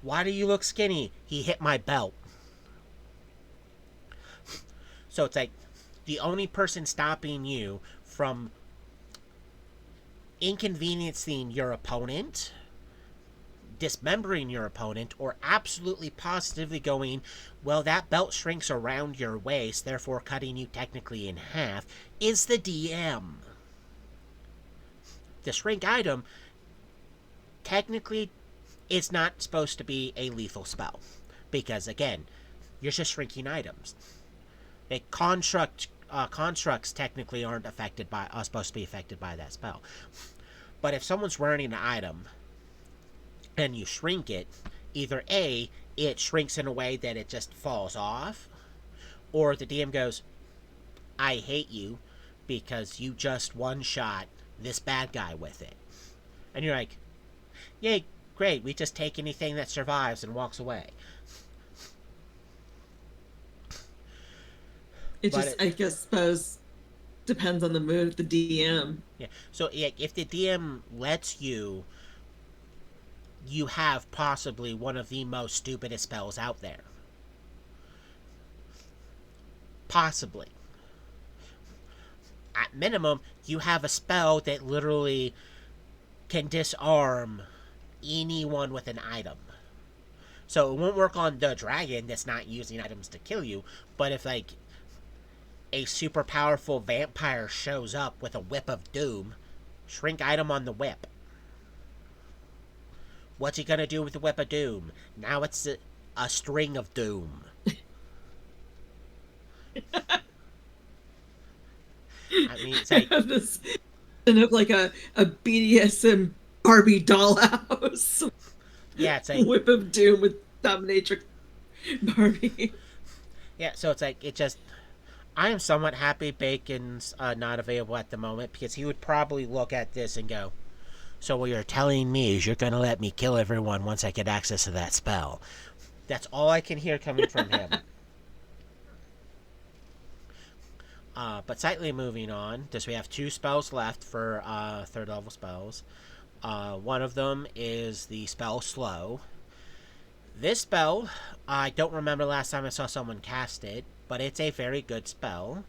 Why do you look skinny? He hit my belt. So it's like the only person stopping you from inconveniencing your opponent, dismembering your opponent, or absolutely positively going, well, that belt shrinks around your waist, therefore cutting you technically in half, is the DM. The shrink item technically is not supposed to be a lethal spell. Because, again, you're just shrinking items. Constructs technically aren't affected by, supposed to be affected by that spell. But if someone's wearing an item and you shrink it, either A, it shrinks in a way that it just falls off, or the DM goes, I hate you because you just one-shot this bad guy with it. And you're like, yay, great, we just take anything that survives and walks away. It But just, I guess, suppose, depends on the mood of the DM. yeah, so if the DM lets you, you have possibly one of the most stupidest spells out there. Possibly. At minimum, you have a spell that literally can disarm anyone with an item. So it won't work on the dragon that's not using items to kill you, but if like a super powerful vampire shows up with a whip of doom, shrink item on the whip. What's he gonna do with the whip of doom? Now it's a string of doom. I mean, it's like, This kind of like a BDSM Barbie dollhouse. Yeah, it's like Whip of Doom with dominatrix Barbie. yeah. So it's like it just. I am somewhat happy Bacon's not available at the moment because he would probably look at this and go, "So what you're telling me is you're gonna let me kill everyone once I get access to that spell." That's all I can hear coming from him. But slightly moving on, because we have two spells left for third level spells. One of them is the spell Slow. This spell, I don't remember last time I saw someone cast it, but it's a very good spell.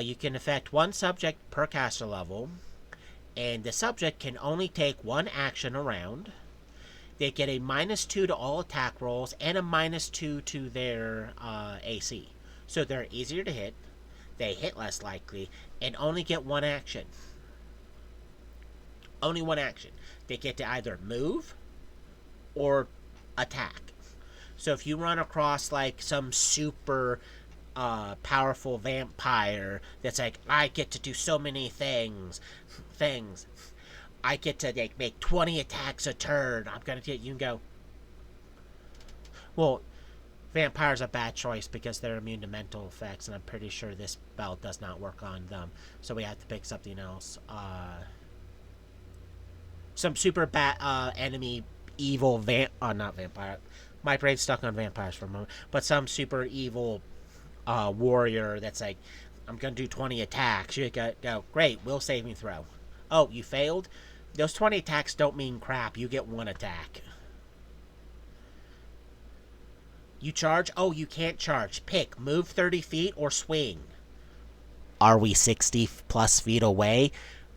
You can affect one subject per caster level, and the subject can only take one action around. They get a -2 to all attack rolls and a -2 to their AC. So they're easier to hit, they hit less likely, and only get one action. Only one action. They get to either move or attack. So if you run across like some super powerful vampire that's like, I get to do so many things. I get to like make 20 attacks a turn. I'm gonna get you can go. Well, vampire's a bad choice because they're immune to mental effects, and I'm pretty sure this spell does not work on them. So we have to pick something else. Some super bad enemy evil not vampire. My brain's stuck on vampires for a moment, but some super evil warrior that's like, I'm gonna do 20 attacks. You go, great, will saving throw. Oh, you failed? Those 20 attacks don't mean crap. You get one attack. You charge? Oh, you can't charge. Pick move 30 feet or swing. Are we 60 plus feet away?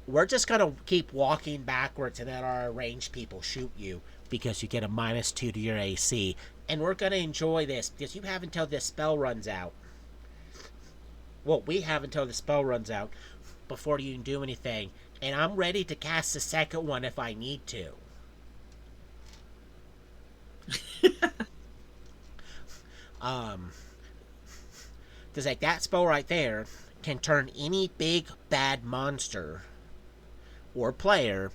We're just gonna keep walking backwards and let our ranged people shoot you because you get a -2 to your AC. And we're gonna enjoy this because you have until this spell runs out. Well, we have until the spell runs out before you can do anything. And I'm ready to cast the second one if I need to. Um, Because like that spell right there can turn any big bad monster or player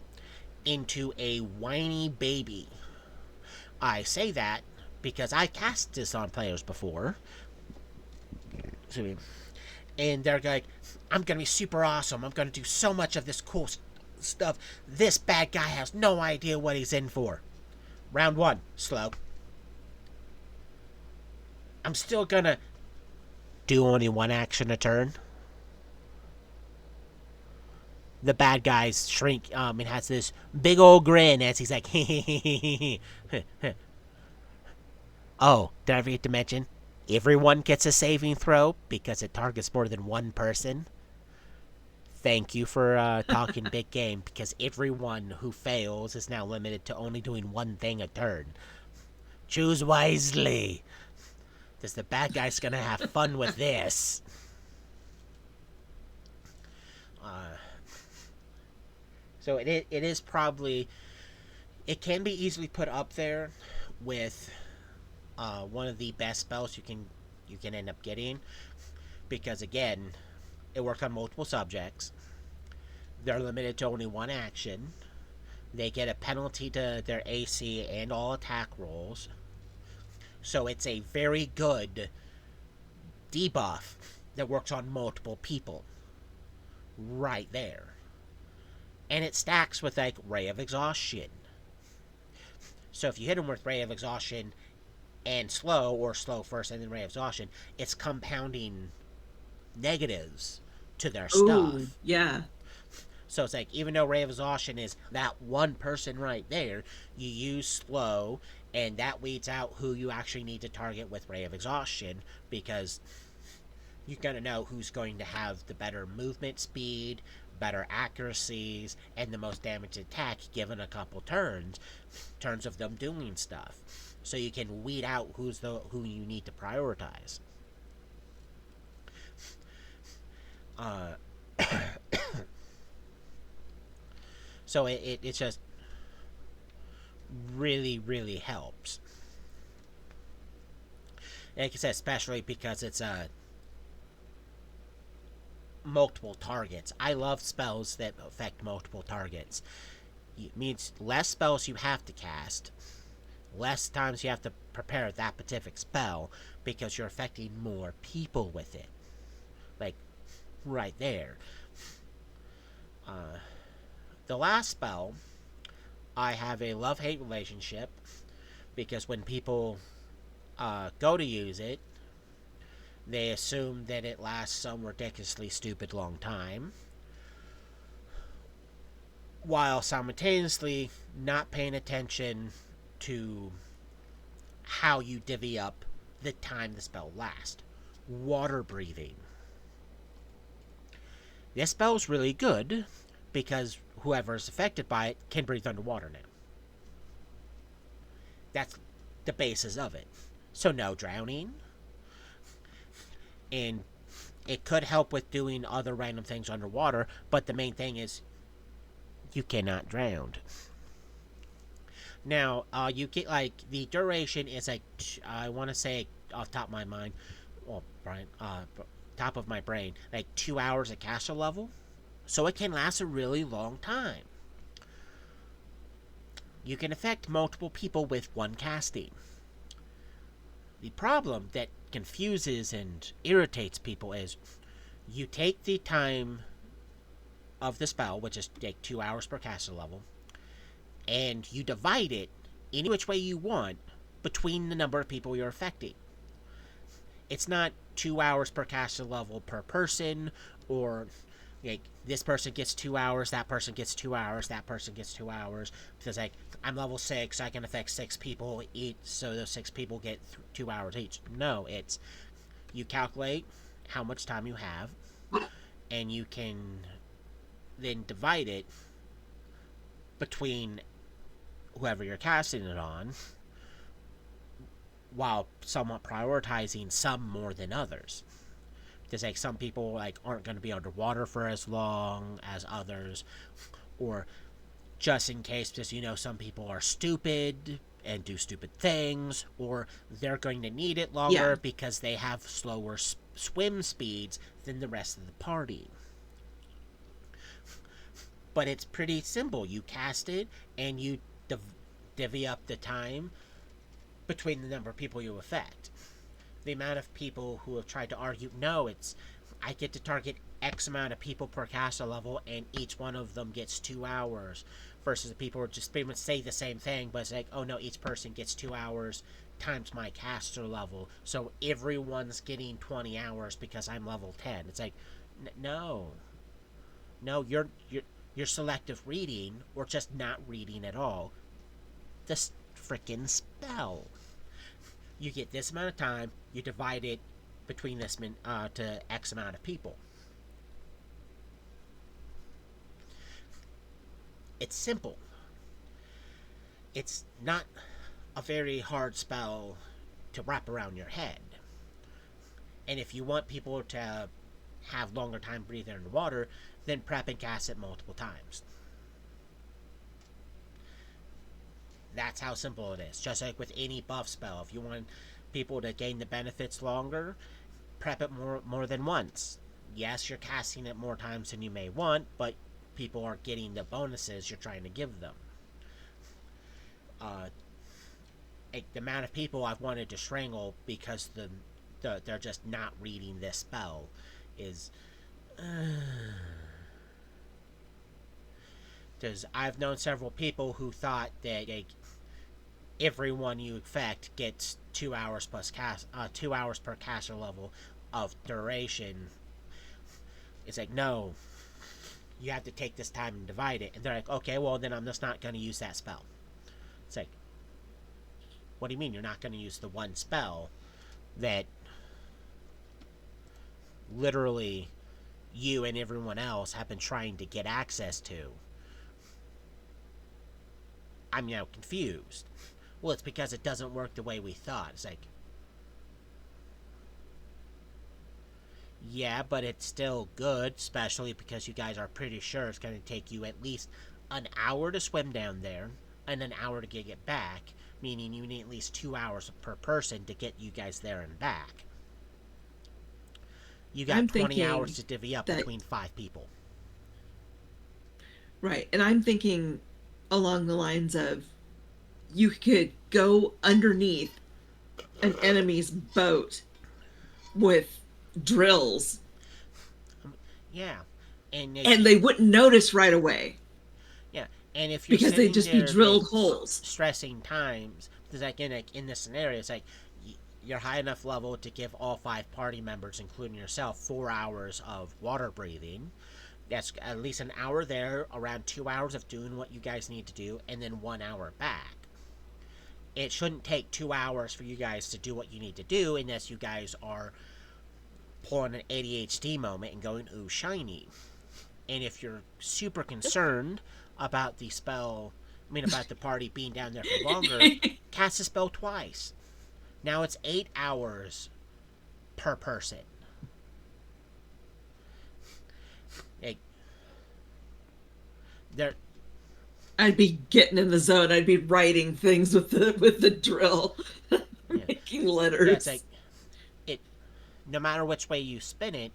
into a whiny baby. I say that because I cast this on players before. And they're like, I'm gonna be super awesome. I'm gonna do so much of this cool stuff. This bad guy has no idea what he's in for. Round one, slow. I'm still gonna do only one action a turn. The bad guy's shrink and has this big old grin as he's like, oh, did I forget to mention? Everyone gets a saving throw because it targets more than one person. Thank you for talking big game because everyone who fails is now limited to only doing one thing a turn. Choose wisely. Because the bad guy's going to have fun with this. So it is probably, it can be easily put up there with one of the best spells you can end up getting, because again, it works on multiple subjects. They're limited to only one action. They get a penalty to their AC and all attack rolls. So it's a very good debuff that works on multiple people. Right there. And it stacks with like Ray of Exhaustion. So if you hit them with Ray of Exhaustion and slow, or slow first and then Ray of Exhaustion, it's compounding negatives to their Oh, stuff. yeah. So it's like, even though Ray of Exhaustion is that one person right there, you use slow, and that weeds out who you actually need to target with Ray of Exhaustion, because you're going to know who's going to have the better movement speed, better accuracies, and the most damage attack given a couple turns of them doing stuff. So you can weed out who you need to prioritize. Uh, so it just really, really helps. Like I said, especially because it's multiple targets. I love spells that affect multiple targets. It means less spells you have to cast, less times you have to prepare that specific spell because you're affecting more people with it. Like, right there. The last spell, I have a love hate relationship because when people go to use it, they assume that it lasts some ridiculously stupid long time, while simultaneously not paying attention to how you divvy up the time the spell lasts. Water breathing. This spell is really good because whoever is affected by it can breathe underwater now. That's the basis of it. So no drowning, and it could help with doing other random things underwater, but the main thing is you cannot drown. Now, you get like the duration is like I want to say off the top of my mind, well, Brian, top of my brain, like 2 hours at caster level, so it can last a really long time. You can affect multiple people with one casting. The problem that confuses and irritates people is you take the time of the spell, which is like 2 hours per caster level, and you divide it any which way you want between the number of people you're affecting. It's not 2 hours per caster level per person, or like this person gets 2 hours, that person gets 2 hours, that person gets 2 hours. Because like I'm level 6, I can affect 6 people each, so those 6 people get 2 hours each. No, it's you calculate how much time you have, and you can then divide it between whoever you're casting it on, while somewhat prioritizing some more than others. Because like some people like aren't going to be underwater for as long as others, or just in case, because some people are stupid and do stupid things, or they're going to need it Yeah. longer because they have slower swim speeds than the rest of the party. But it's pretty simple. You cast it and you divvy up the time between the number of people you affect. The amount of people who have tried to argue, no, it's I get to target X amount of people per caster level, and each one of them gets 2 hours. Versus the people who just pretty much say the same thing, but it's like, oh no, each person gets 2 hours times my caster level, so everyone's getting 20 hours because I'm level 10. It's like, no, no, you're selective reading or just not reading at all. This freaking spell. You get this amount of time, you divide it between this to X amount of people. It's simple. It's not a very hard spell to wrap around your head. And if you want people to have longer time breathing underwater, then prep and cast it multiple times. That's how simple it is. Just like with any buff spell, if you want people to gain the benefits longer, prep it more than once. Yes, you're casting it more times than you may want, but people are getting the bonuses you're trying to give them. Uh, the amount of people I've wanted to strangle because they're just not reading this spell is because I've known several people who thought that everyone you affect gets 2 hours plus 2 hours per caster level of duration. It's like, no, you have to take this time and divide it. And they're like, okay, well then I'm just not going to use that spell. It's like, what do you mean you're not going to use the one spell that literally you and everyone else have been trying to get access to? I'm now confused. Well, it's because it doesn't work the way we thought. It's like, yeah, but it's still good, especially because you guys are pretty sure it's going to take you at least an hour to swim down there and an hour to get it back, meaning you need at least 2 hours per person to get you guys there and back. You got I'm 20 hours thinking to divvy up that, between 5 people. right. And I'm thinking along the lines of you could go underneath an enemy's boat with drills Yeah, and if and you, they wouldn't notice right away yeah, and if you're because they'd sitting just be there like drilled holes. stressing times, because like in this scenario, it's like you're high enough level to give all 5 party members, including yourself, 4 hours of water breathing. That's at least an hour there, around 2 hours of doing what you guys need to do, and then 1 hour back. It shouldn't take 2 hours for you guys to do what you need to do unless you guys are pulling an ADHD moment and going, ooh, shiny. And if you're super concerned about the spell, I mean, about the party being down there for longer, cast the spell twice. Now it's 8 hours per person. Like, they're, I'd be getting in the zone. I'd be writing things with the drill, yeah, making yeah, it's like, letters. it, no matter which way you spin it,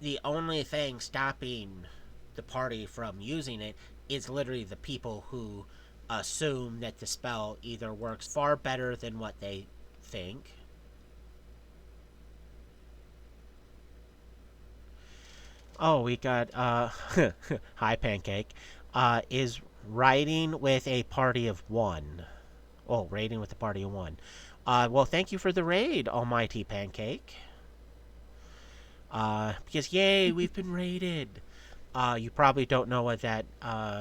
the only thing stopping the party from using it is literally the people who assume that the spell either works far better than what they think. Oh, we got hi pancake. Is riding with a party of one. Oh, raiding with a party of one. Well, thank you for the raid, Almighty Pancake. Because yay, we've been raided. You probably don't know what that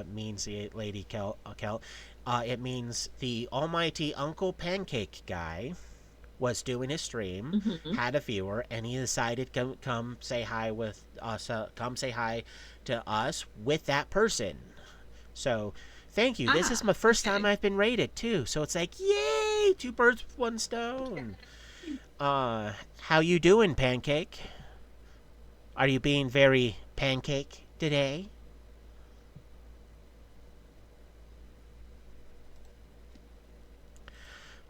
means, LadyCelt. It means the almighty Uncle Pancake guy was doing his stream, Hmm. had a viewer, and he decided to come say hi with us. Come say hi to us with that person. So, thank you. This is Ah, my first time okay. I've been raided too. So it's like, yay! 2 birds with one stone. How you doing, Pancake? Are you being very pancake today?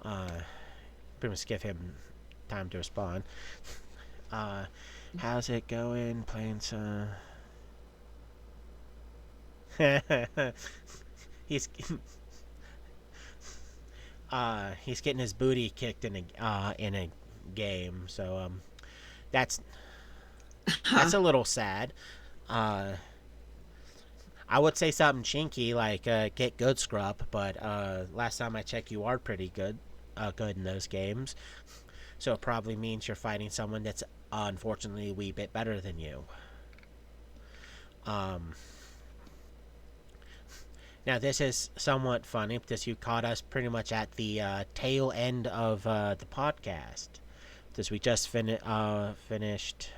Uh, Pretty much give him time to respond. Uh, how's it going? Playing some. he's he's getting his booty kicked in a game, so that's that's a little sad. Uh, I would say something chinky like get good scrub, but last time I checked, you are pretty good in those games. So it probably means you're fighting someone that's unfortunately a wee bit better than you. Um, Now this is somewhat funny because you caught us pretty much at the tail end of the podcast, because we just finished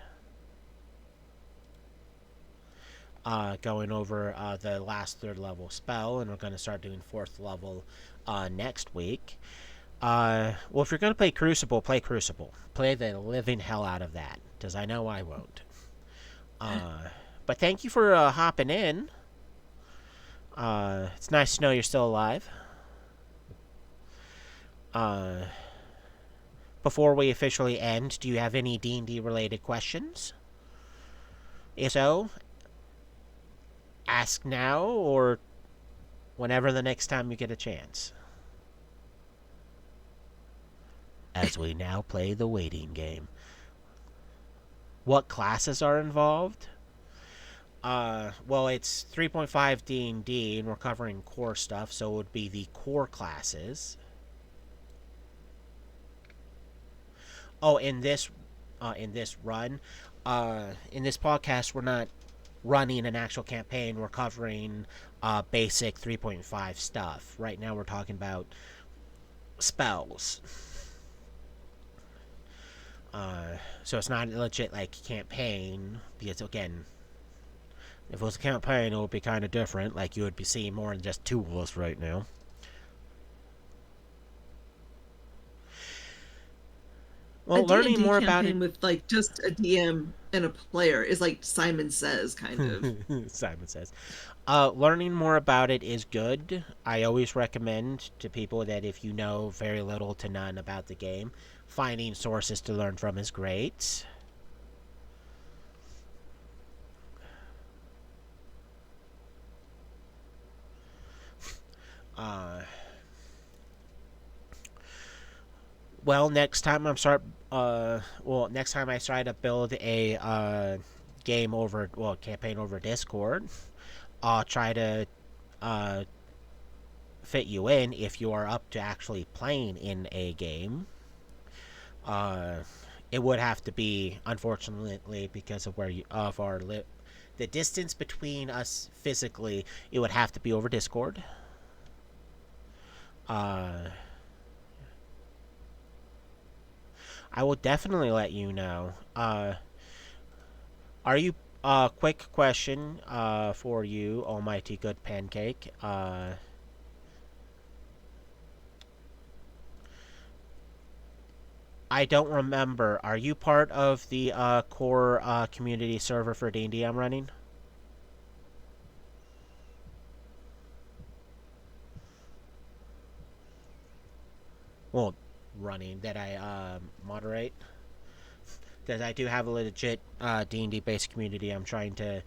going over the last 3rd level spell, and we're going to start doing 4th level next week. Well, if you're going to play Crucible, play Crucible. Play the living hell out of that, because I know I won't. Uh, but thank you for hopping in. It's nice to know you're still alive. Uh, Before we officially end, do you have any D&D related questions? If so, ask now or whenever the next time you get a chance. As we now play the waiting game. What classes are involved? Well, it's 3.5 D&D, and we're covering core stuff, so it would be the core classes. Oh, in this run, in this podcast, we're not running an actual campaign. We're covering basic 3.5 stuff. Right now, we're talking about spells. So it's not a legit like campaign because again, if it was a campaign, it would be kind of different. Like you would be seeing more than just 2 of us right now. A Well, learning D&D more about it. campaign with like just a DM and a player is like Simon Says kind of. Simon says, learning more about it is good. I always recommend to people that if you know very little to none about the game, finding sources to learn from is great. Well, next time I'm start. Next time I try to build a game over, campaign over Discord, I'll try to uh, fit you in if you are up to actually playing in a game. Uh, it would have to be, unfortunately, because of where you of our the distance between us physically. It would have to be over Discord. Uh, I will definitely let you know. Are you? Quick question. For you, Almighty Good Pancake. I don't remember. Are you part of the core community server for D&D I'm running? Well, running that I moderate. Because I do have a legit D&D based community I'm trying to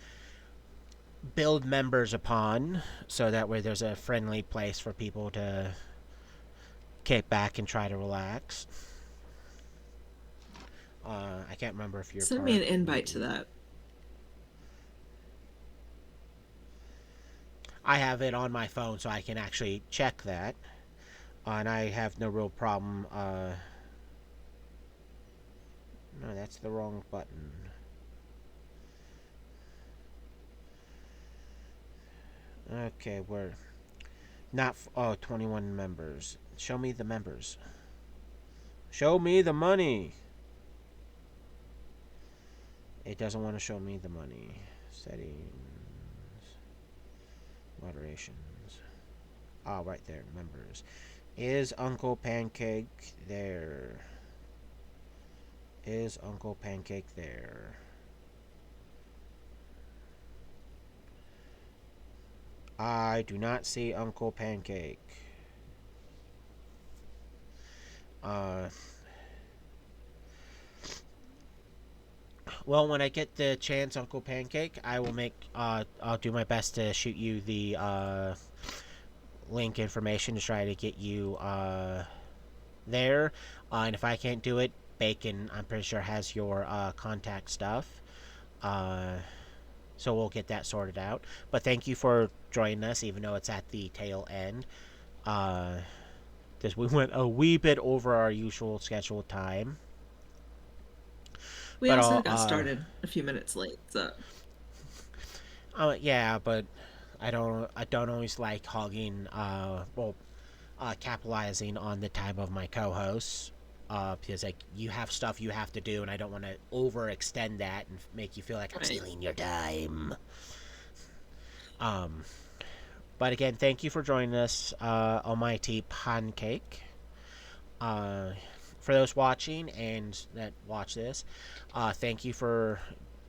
build members upon, so that way there's a friendly place for people to kick back and try to relax. I can't remember if you're Send me part. an invite to Maybe that. I have it on my phone, so I can actually check that, and I have no real problem. No, that's the wrong button. Okay, we're not. 21 members. Show me the members. Show me the money. It doesn't want to show me the money. Settings. Moderations. Ah, right there. Members. Is Uncle Pancake there? Is Uncle Pancake there? I do not see Uncle Pancake. Uh, well, when I get the chance, Uncle Pancake, I will make. I'll do my best to shoot you the link information to try to get you there. And if I can't do it, Bacon, I'm pretty sure has your contact stuff. Uh, so we'll get that sorted out. But thank you for joining us, even though it's at the tail end. Uh, because we went a wee bit over our usual scheduled time. We But also I'll, got started a few minutes late, so yeah, but I don't always like hogging. Capitalizing on the time of my co-hosts. Because like you have stuff you have to do, and I don't want to overextend that and make you feel like I'm right. stealing your time. Um, but again, thank you for joining us, Almighty Pancake. Uh, for those watching and that watch this, thank you for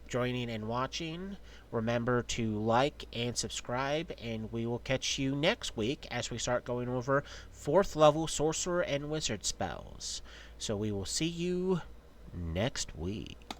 joining and watching. Remember to like and subscribe, and we will catch you next week as we start going over 4th level sorcerer and wizard spells. So we will see you next week.